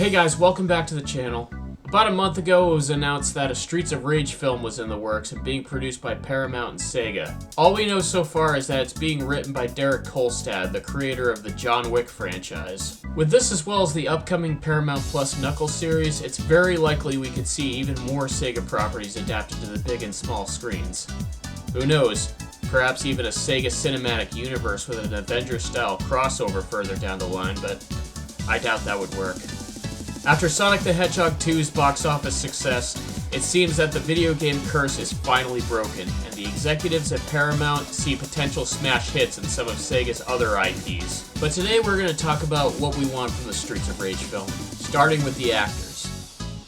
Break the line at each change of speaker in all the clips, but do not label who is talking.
Hey guys, welcome back to the channel. About a month ago, it was announced that a Streets of Rage film was in the works and being produced by Paramount and Sega. All we know so far is that it's being written by Derek Kolstad, the creator of the John Wick franchise. With this as well as the upcoming Paramount Plus Knuckles series, it's very likely we could see even more Sega properties adapted to the big and small screens. Who knows? Perhaps even a Sega cinematic universe with an Avengers-style crossover further down the line, but I doubt that would work. After Sonic the Hedgehog 2's box office success, it seems that the video game curse is finally broken, and the executives at Paramount see potential smash hits in some of Sega's other IPs. But today we're going to talk about what we want from the Streets of Rage film, starting with the actors.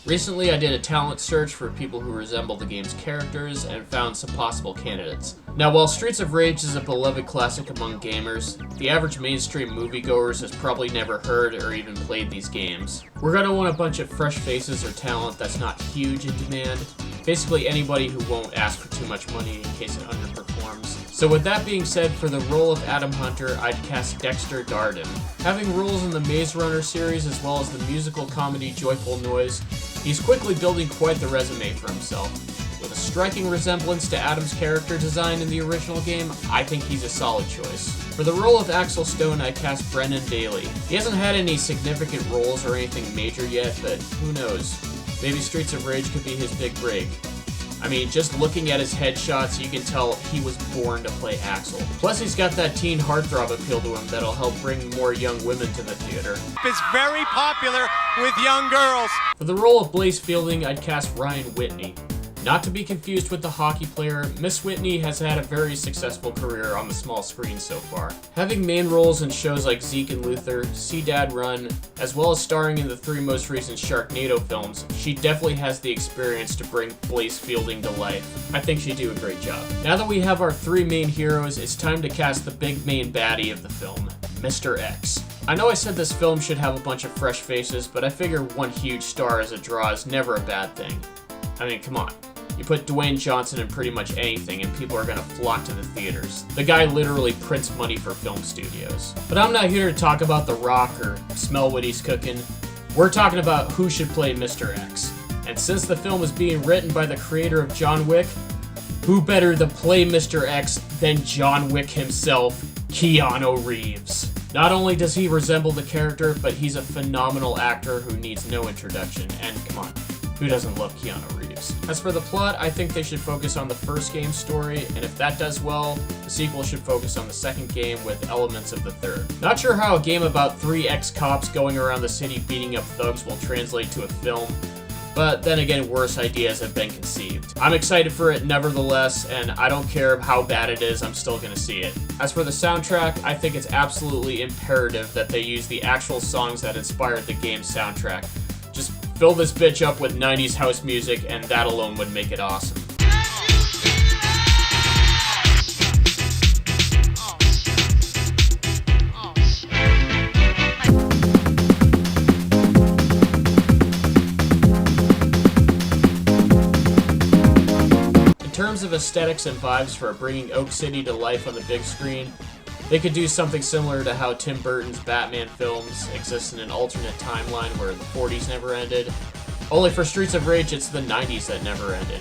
Recently I did a talent search for people who resemble the game's characters and found some possible candidates. Now, while Streets of Rage is a beloved classic among gamers, the average mainstream moviegoers has probably never heard or even played these games. We're gonna want a bunch of fresh faces or talent that's not huge in demand. Basically anybody who won't ask for too much money in case it underperforms. So with that being said, for the role of Adam Hunter, I'd cast Dexter Darden. Having roles in the Maze Runner series as well as the musical comedy Joyful Noise, he's quickly building quite the resume for himself. With a striking resemblance to Adam's character design in the original game, I think he's a solid choice. For the role of Axel Stone, I cast Brendan Daly. He hasn't had any significant roles or anything major yet, but who knows? Maybe Streets of Rage could be his big break. I mean, just looking at his headshots, you can tell he was born to play Axel. Plus, he's got that teen heartthrob appeal to him that'll help bring more young women to the theater.
It's very popular with young girls.
For the role of Blaze Fielding, I'd cast Ryan Whitney. Not to be confused with the hockey player, Miss Whitney has had a very successful career on the small screen so far. Having main roles in shows like Zeke and Luther, See Dad Run, as well as starring in the 3 most recent Sharknado films, she definitely has the experience to bring Blaze Fielding to life. I think she'd do a great job. Now that we have our 3 main heroes, it's time to cast the big main baddie of the film, Mr. X. I know I said this film should have a bunch of fresh faces, but I figure one huge star as a draw is never a bad thing. I mean, come on. You put Dwayne Johnson in pretty much anything and people are gonna flock to the theaters. The guy literally prints money for film studios. But I'm not here to talk about The Rock or smell what he's cooking. We're talking about who should play Mr. X. And since the film is being written by the creator of John Wick, who better to play Mr. X than John Wick himself, Keanu Reeves. Not only does he resemble the character, but he's a phenomenal actor who needs no introduction. And come on, who doesn't love Keanu Reeves? As for the plot, I think they should focus on the first game's story, and if that does well, the sequel should focus on the second game with elements of the third. Not sure how a game about 3 ex-cops going around the city beating up thugs will translate to a film, but then again, worse ideas have been conceived. I'm excited for it nevertheless, and I don't care how bad it is, I'm still gonna see it. As for the soundtrack, I think it's absolutely imperative that they use the actual songs that inspired the game's soundtrack. Just fill this bitch up with 90s house music, and that alone would make it awesome. In terms of aesthetics and vibes for bringing Oak City to life on the big screen, they could do something similar to how Tim Burton's Batman films exist in an alternate timeline where the 40s never ended. Only for Streets of Rage, it's the 90s that never ended.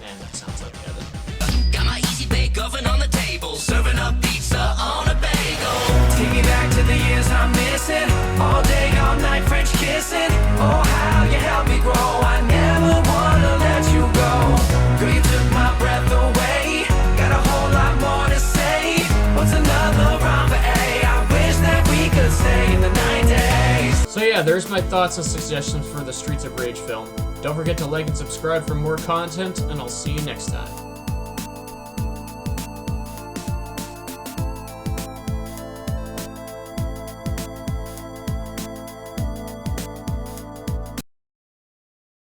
Man, that sounds like heaven.
Got my easy bake oven on the table, serving up pizza on a bagel. Take me back to the years I'm missing, all day, all night, French kissing. Oh, how you helped me grow, I never wanna let you go. Girl, you took my breath away, got a whole lot more to say. What's another rhyme for A? I wish that we could stay in the 90s.
So yeah, there's my thoughts and suggestions for the Streets of Rage film. Don't forget to like and subscribe for more content, and I'll see you next time.